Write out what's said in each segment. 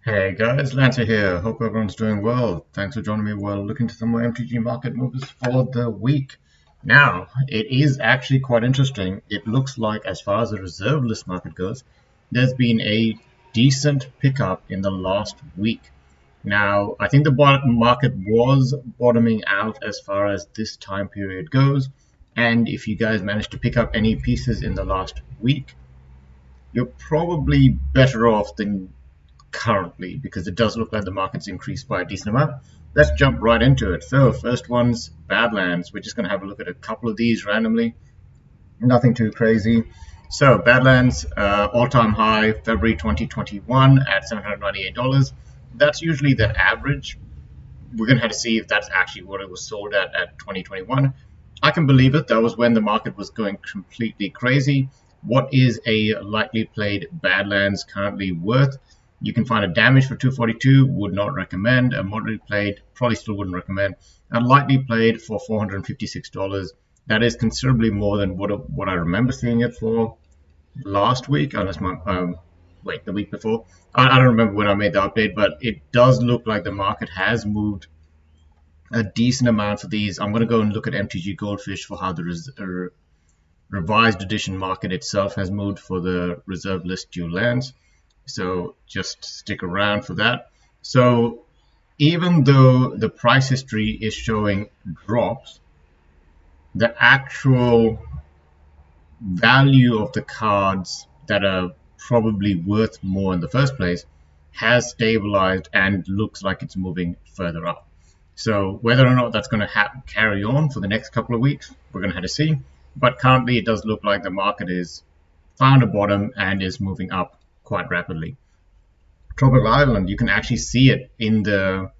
Hey guys, Lancer here. Hope everyone's doing well. Thanks for joining me. We'll look into some more MTG market moves for the week. Now, it is actually quite interesting. It looks like, as far as the reserve list market goes, there's been a decent pickup in the last week. Now, I think the market was bottoming out as far as this time period goes. And if you guys managed to pick up any pieces in the last week, you're probably better off than currently because it does look like the market's increased by a decent amount. Let's jump right into it. So first one's Badlands. We're just going to have a look at a couple of these randomly. Nothing too crazy. So Badlands, all-time high, February 2021 at $798. That's usually the average. We're going to have to see if that's actually what it was sold at 2021. I can believe it. That was when the market was going completely crazy. What is a lightly played Badlands currently worth? You can find a damage for 242, would not recommend. A moderately played, probably still wouldn't recommend. And lightly played for $456. That is considerably more than what I remember seeing it for last week, unless the week before. I don't remember when I made the update, but it does look like the market has moved a decent amount for these. I'm going to go and look at MTG Goldfish for how the revised edition market itself has moved for the reserve list dual lands. So just stick around for that. So even though the price history is showing drops, the actual value of the cards that are probably worth more in the first place has stabilized and looks like it's moving further up. So whether or not that's going to carry on for the next couple of weeks, we're going to have to see. But currently it does look like the market is found a bottom and is moving up quite rapidly. Tropical Island, you can actually see it in the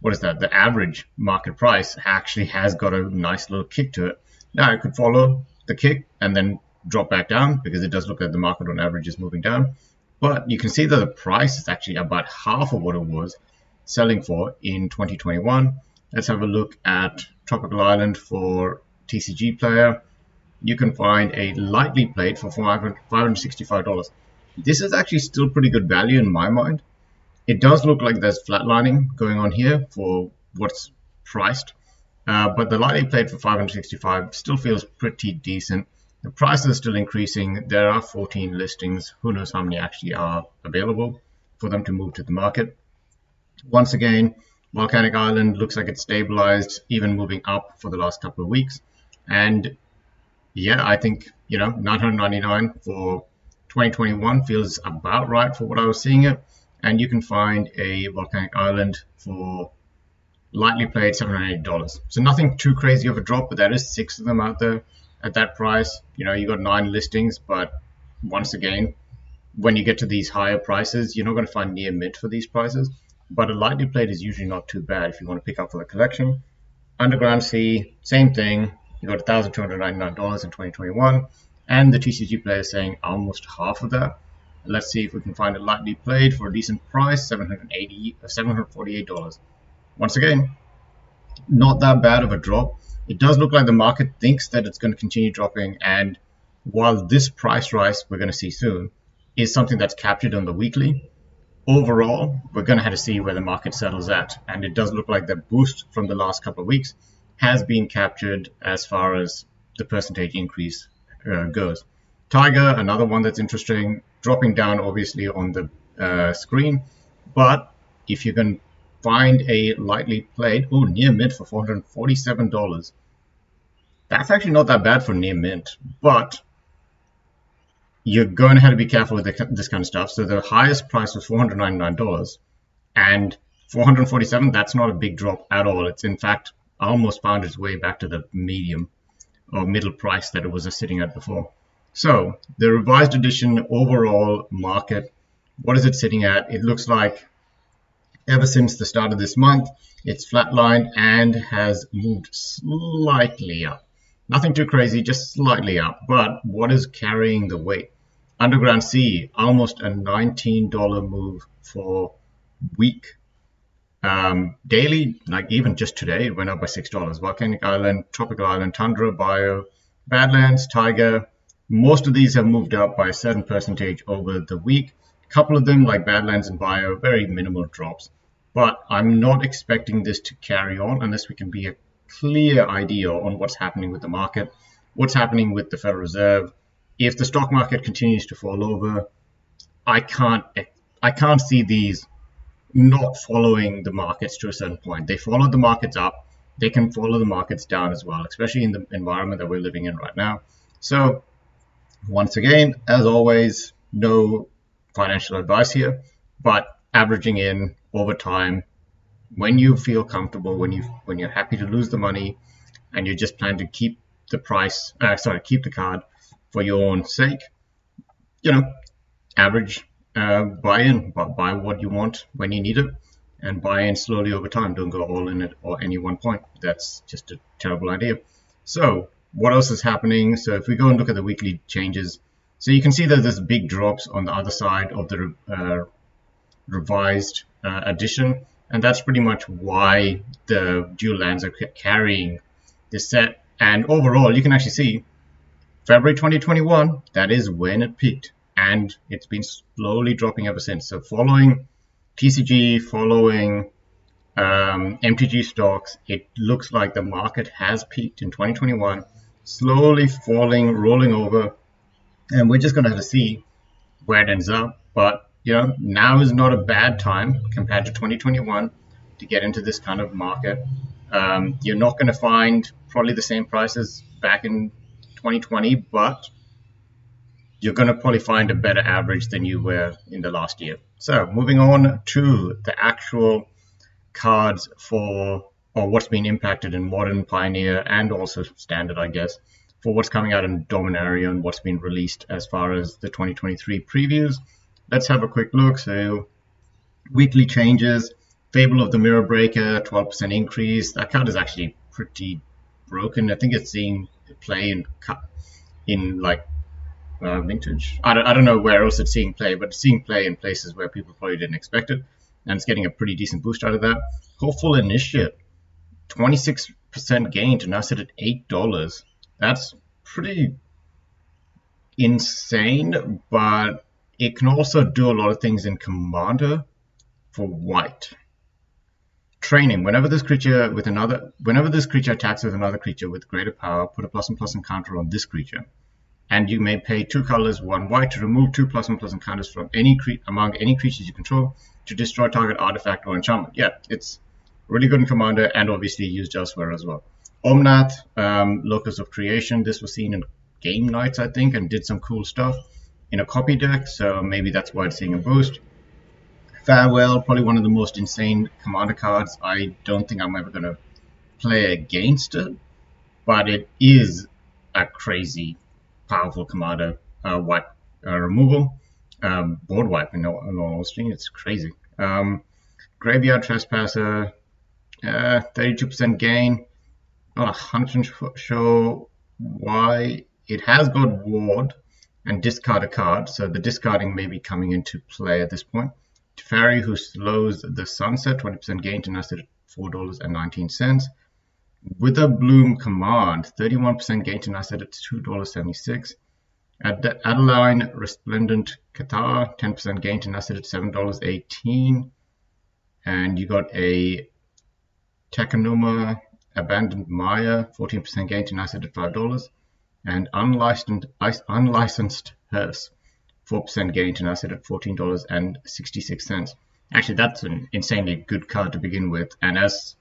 the average market price actually has got a nice little kick to it. Now it could follow the kick and then drop back down because it does look like the market on average is moving down. But you can see that the price is actually about half of what it was selling for in 2021. Let's have a look at Tropical Island for TCG player. You can find a lightly played for $565. This is actually still pretty good value in my mind. It does look like there's flatlining going on here for what's priced, but the lightly played for $565 still feels pretty decent. The price is still increasing. There are 14 listings. Who knows how many actually are available for them to move to the market. Once again, Volcanic Island looks like it's stabilized, even moving up for the last couple of weeks. And yeah, I think, $999 for 2021 feels about right for what I was seeing it. And you can find a Volcanic Island for lightly played $780. So nothing too crazy of a drop, but there is 6 of them out there at that price. You got 9 listings, but once again, when you get to these higher prices, you're not going to find near mint for these prices. But a lightly played is usually not too bad if you want to pick up for the collection. Underground Sea, same thing. You got $1,299 in 2021, and the TCG player is saying almost half of that. Let's see if we can find a lightly played for a decent price, $748. Once again, not that bad of a drop. It does look like the market thinks that it's going to continue dropping, and while this price rise we're going to see soon is something that's captured on the weekly, overall we're going to have to see where the market settles at, and it does look like the boost from the last couple of weeks has been captured as far as the percentage increase goes. Tiger, another one that's interesting, dropping down obviously on the screen, but if you can find a lightly played, near mint for $447, that's actually not that bad for near mint, but you're going to have to be careful with this kind of stuff. So the highest price was $499, and $447, that's not a big drop at all. It's in fact almost found its way back to the medium or middle price that it was sitting at before. So the revised edition overall market, what is it sitting at? It looks like ever since the start of this month, it's flatlined and has moved slightly up. Nothing too crazy, just slightly up. But what is carrying the weight? Underground Sea, almost a $19 move for week. Daily, like even just today, it went up by $6. Volcanic Island, Tropical Island, Tundra, Bio, Badlands, Tiger. Most of these have moved up by a certain percentage over the week. couple of them, like Badlands and Bio, very minimal drops. But I'm not expecting this to carry on unless we can be a clear idea on what's happening with the market, what's happening with the Federal Reserve. If the stock market continues to fall over, I can't see these not following the markets to a certain point. They follow the markets up. They can follow the markets down as well, especially in the environment that we're living in right now. So once again, as always, no financial advice here, but averaging in over time, when you feel comfortable, when you're happy to lose the money, and you just plan to keep the keep the card for your own sake, average, buy in, buy what you want when you need it, and buy in slowly over time. Don't go all in at any one point. That's just a terrible idea. So what else is happening? So if we go and look at the weekly changes, so you can see that there's big drops on the other side of the revised edition, and that's pretty much why the dual lands are carrying this set. And overall, you can actually see February 2021, that is when it peaked, and it's been slowly dropping ever since. So following TCG, following MTG stocks, it looks like the market has peaked in 2021, slowly falling, rolling over, and we're just going to have to see where it ends up. But now is not a bad time compared to 2021 to get into this kind of market. You're not going to find probably the same prices back in 2020, but you're going to probably find a better average than you were in the last year. So moving on to the actual cards or what's been impacted in Modern, Pioneer, and also Standard, I guess, for what's coming out in Dominaria and what's been released as far as the 2023 previews. Let's have a quick look. So weekly changes, Fable of the Mirror Breaker, 12% increase. That card is actually pretty broken. I think it's seeing play in like vintage. I don't know where else it's seeing play, but it's seeing play in places where people probably didn't expect it, and it's getting a pretty decent boost out of that. Hopeful Initiate, 26% gain to now sit at $8. That's pretty insane, but it can also do a lot of things in Commander for white. Training, whenever this creature attacks with another creature with greater power, put a +++ encounter on this creature. And you may pay 2 colors, 1 white to remove 2 +++ encounters from among any creatures you control to destroy target artifact or enchantment. Yeah, it's really good in Commander and obviously used elsewhere as well. Omnath, Locus of Creation. This was seen in Game Nights, I think, and did some cool stuff in a copy deck, so maybe that's why it's seeing a boost. Farewell, probably one of the most insane Commander cards. I don't think I'm ever going to play against it, but it is a crazy powerful Commander wipe removal. Board wipe in all honesty, it's crazy. Graveyard Trespasser, 32% gain. Not 100% sure why. It has got Ward and discard a card, so the discarding may be coming into play at this point. Teferi, who slows the sunset, 20% gain to now sit at $4.19. Witherbloom Command, 31% gain to now sit at $2.76. Adeline Resplendent Qatar, 10% gain to now sit at $7.18. And you got a Tekanuma Abandoned Maya, 14% gain to now sit at $5. And Unlicensed Hearse, 4% gain to now sit at $14.66. Actually, that's an insanely good card to begin with, and as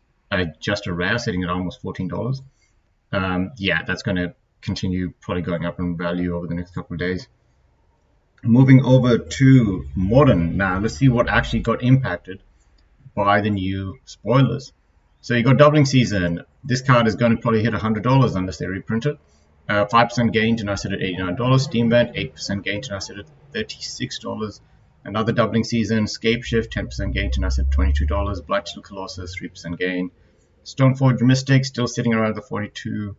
just a rare sitting at almost $14, yeah, that's going to continue probably going up in value over the next couple of days. Moving over to Modern now, let's see what actually got impacted by the new spoilers. So you got Doubling Season. This card is going to probably hit $100 unless they reprint it. 5% gain to now sit at $89. Steam Vent, 8% gain to now sit at $36. Another Doubling Season. Scapeshift, 10% gain to now sit at $22. Blightsteel Colossus, 3% gain. Stoneforge Mystic, still sitting around the 42.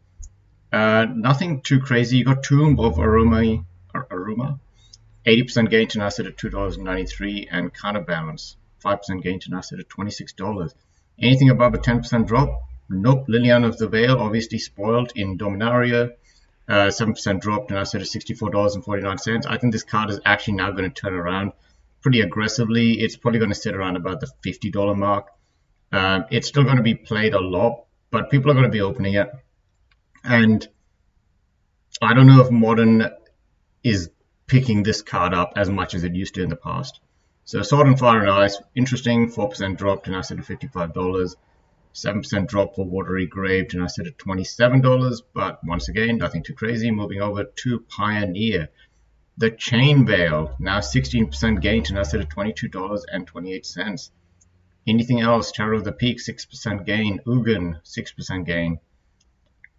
Nothing too crazy. You got Tomb of Aruma, 80% gain to now sit at $2.93. And Counterbalance, 5% gain to now sit at $26. Anything above a 10% drop? Nope. Liliana of the Veil, obviously spoiled in Dominaria. 7% drop to now sit at $64.49. I think this card is actually now going to turn around pretty aggressively. It's probably going to sit around about the $50 mark. It's still going to be played a lot, but people are going to be opening it. And I don't know if Modern is picking this card up as much as it used to in the past. So Sword and Fire and Ice, interesting, 4% drop to now sit at $55. 7% drop for Watery Grave to now sit at $27. But once again, nothing too crazy. Moving over to Pioneer. The Chain Veil, now 16% gain to now sit at $22.28. Anything else? Terror of the Peak, 6% gain. Ugin, 6% gain.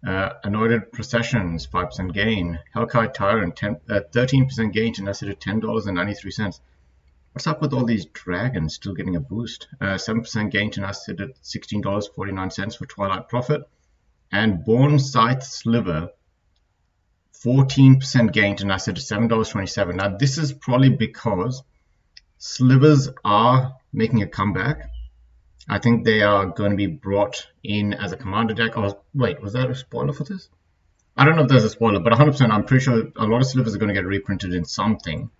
Anointed Processions, 5% gain. Hellkite Tyrant, 13% gain to now sit at $10.93. What's up with all these dragons still getting a boost? 7% gain to now sit at $16.49 for Twilight Prophet. And Born Scythe Sliver, 14% gain to now sit at $7.27. Now, this is probably because slivers are making a comeback. I think they are going to be brought in as a commander deck. Oh, wait, was that a spoiler for this? I don't know if there's a spoiler, but 100% I'm pretty sure a lot of slivers are going to get reprinted in something.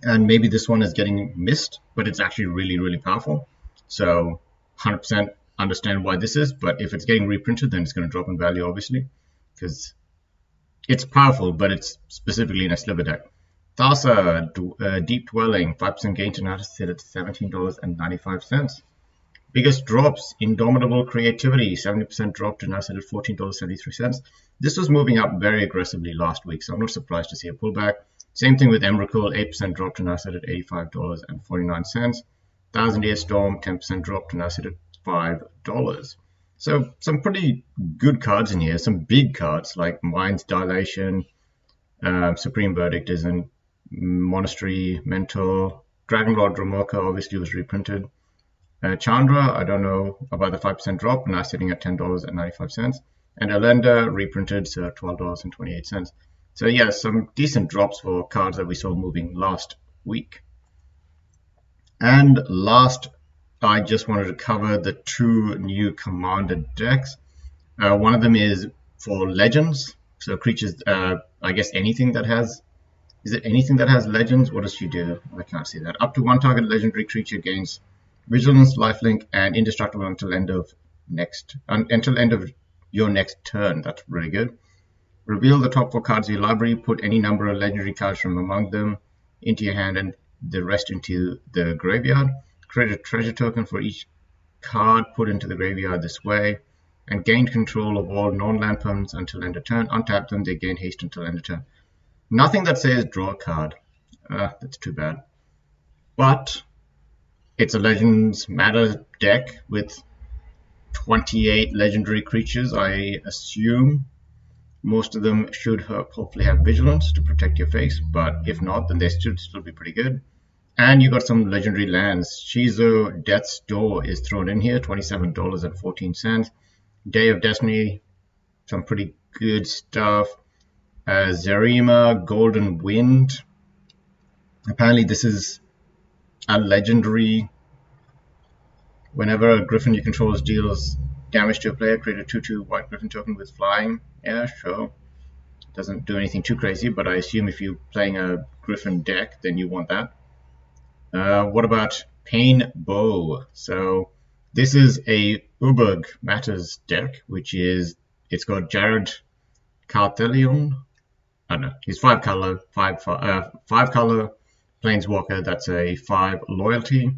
And maybe this one is getting missed, but it's actually really, really powerful. So 100% understand why this is, but if it's getting reprinted, then it's going to drop in value, obviously, because it's powerful, but it's specifically in a sliver deck. Thassa, Deep Dwelling, 5% gain to now sit at $17.95. Biggest drops, Indomitable Creativity, 70% drop to now sit at $14.73. This was moving up very aggressively last week, so I'm not surprised to see a pullback. Same thing with Emrakul, 8% drop to now sit at $85.49. Thousand Year Storm, 10% drop to now sit at $5. So some pretty good cards in here, some big cards like Mind's Dilation, Supreme Verdict isn't, Monastery, Mentor, Dragonlord Dromoka obviously was reprinted. Chandra, I don't know about the 5% drop, now sitting at $10.95. And Elenda reprinted, so $12.28. So yeah, some decent drops for cards that we saw moving last week. And last, I just wanted to cover the two new commander decks. One of them is for legends, so creatures, I guess anything that has, is it anything that has legends? What does she do? I can't see that. Up to one target legendary creature gains Vigilance, Lifelink, and Indestructible until end of your next turn. That's really good. Reveal the top 4 cards of your library. Put any number of legendary cards from among them into your hand and the rest into the graveyard. Create a treasure token for each card put into the graveyard this way. And gain control of all non-land permanents until end of turn. Untap them, they gain haste until end of turn. Nothing that says draw a card. That's too bad. But it's a Legends Matter deck with 28 legendary creatures. I assume most of them should hopefully have Vigilance to protect your face, but if not, then they should still be pretty good. And you got some legendary lands. Shizo Death's Door is thrown in here, $27.14. Day of Destiny, some pretty good stuff. Zarima Golden Wind. Apparently this is a legendary. Whenever a Griffin you control deals damage to a player, create a 2/2 white Griffin token with flying. Yeah, sure. Doesn't do anything too crazy, but I assume if you're playing a Griffin deck, then you want that. What about Pain Bow? So this is a Uberg Matters deck, which is, it's got Jared Carthelion. I don't know, he's 5 color Planeswalker, that's a 5 loyalty,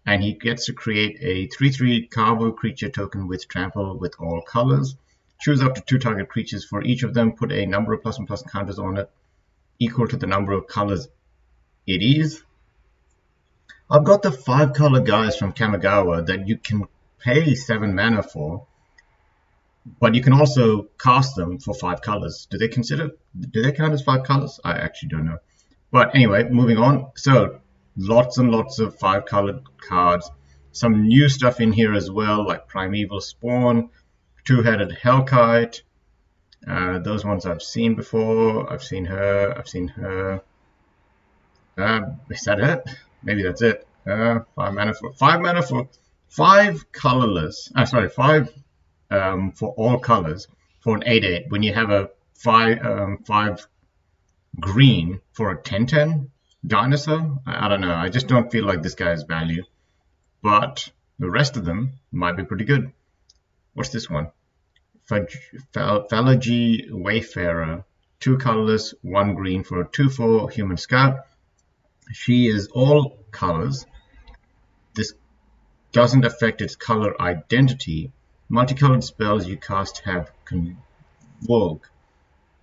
and he gets to create a 3/3 Carvo creature token with trample with all colors. Choose up to 2 target creatures for each of them, put a number of +1/+ counters on it equal to the number of colors it is. I've got the 5 color guys from Kamigawa that you can pay 7 mana for, but you can also cast them for 5 colors. Do they count as 5 colors? I actually don't know. But anyway, moving on. So lots and lots of 5 colored cards. Some new stuff in here as well, like Primeval Spawn, 2-headed Hellkite. Those ones I've seen before. I've seen her. Is that it? Maybe that's it. 5 mana for 5 colorless. 5 for all colors for an 8/8. When you have a 5 green for a 10/10, Dinosaur? I don't know. I just don't feel like this guy has value. But the rest of them might be pretty good. What's this one? Phalange Wayfarer. 2 colorless, 1 green for a 2/4 human scout. She is all colors. This doesn't affect its color identity. Multicolored spells you cast have Convoke.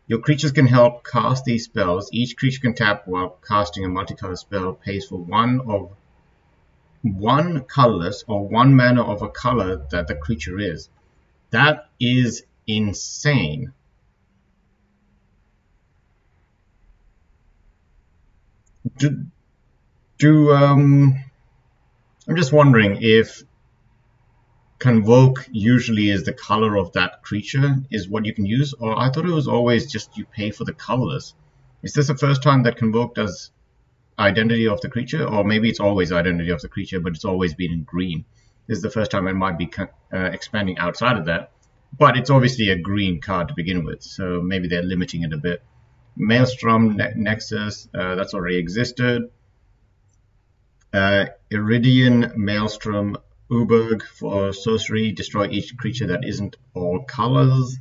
Your creatures can help cast these spells. Each creature can tap while casting a multicolored spell, pays for one colorless or 1 mana of a color that the creature is. That is insane. I'm just wondering if Convoke usually is the color of that creature is what you can use, or I thought it was always just you pay for the colorless. Is this the first time that Convoke does identity of the creature, or maybe it's always identity of the creature, but it's always been in green? This is the first time it might be expanding outside of that, but it's obviously a green card to begin with, so maybe they're limiting it a bit. Maelstrom Nexus, that's already existed. Iridian Maelstrom Uberg for sorcery, destroy each creature that isn't all colors.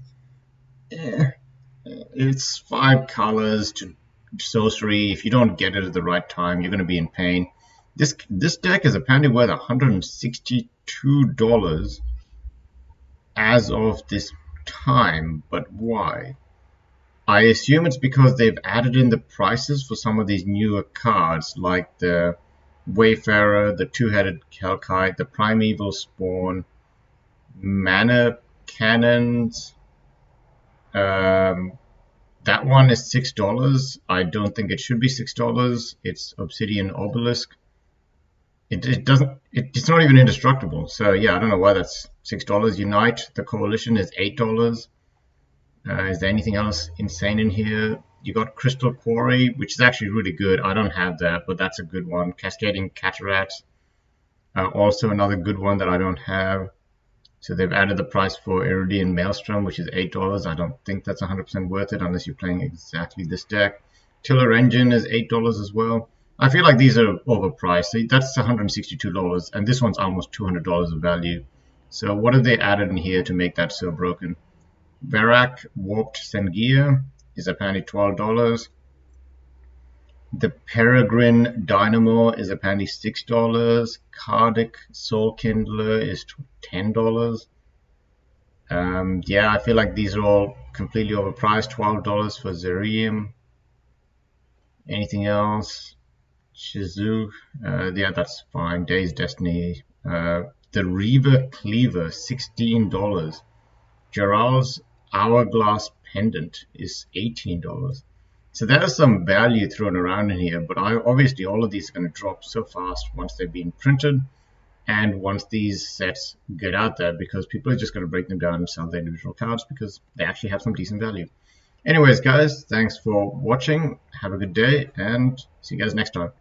It's 5 colors to sorcery. If you don't get it at the right time, you're going to be in pain. This deck is apparently worth $162 as of this time, but why? I assume it's because they've added in the prices for some of these newer cards, like the Wayfarer, the 2-headed Kelkite, the Primeval Spawn, Mana Cannons. That one is $6. I don't think it should be $6. It's Obsidian Obelisk. It's not even indestructible. So yeah, I don't know why that's $6. Unite the Coalition is $8. Is there anything else insane in here? You got Crystal Quarry, which is actually really good. I don't have that, but that's a good one. Cascading Cataracts, also another good one that I don't have. So they've added the price for Iridian Maelstrom, which is $8. I don't think that's 100% worth it unless you're playing exactly this deck. Tiller Engine is $8 as well. I feel like these are overpriced. That's $162, and this one's almost $200 of value. So what have they added in here to make that so broken? Verak Warped Sengia is apparently $12. The Peregrine Dynamo is apparently $6. Cardic Soul Kindler is $10. Yeah, I feel like these are all completely overpriced. $12 for Zerium. Anything else? Shizu, yeah, that's fine. Days Destiny. The Reaver Cleaver, $16. Gerald's Hourglass Pendant is $18. So there's some value thrown around in here, but obviously all of these are going to drop so fast once they're being printed and once these sets get out there, because people are just going to break them down and sell the individual cards because they actually have some decent value. Anyways, guys, thanks for watching. Have a good day and see you guys next time.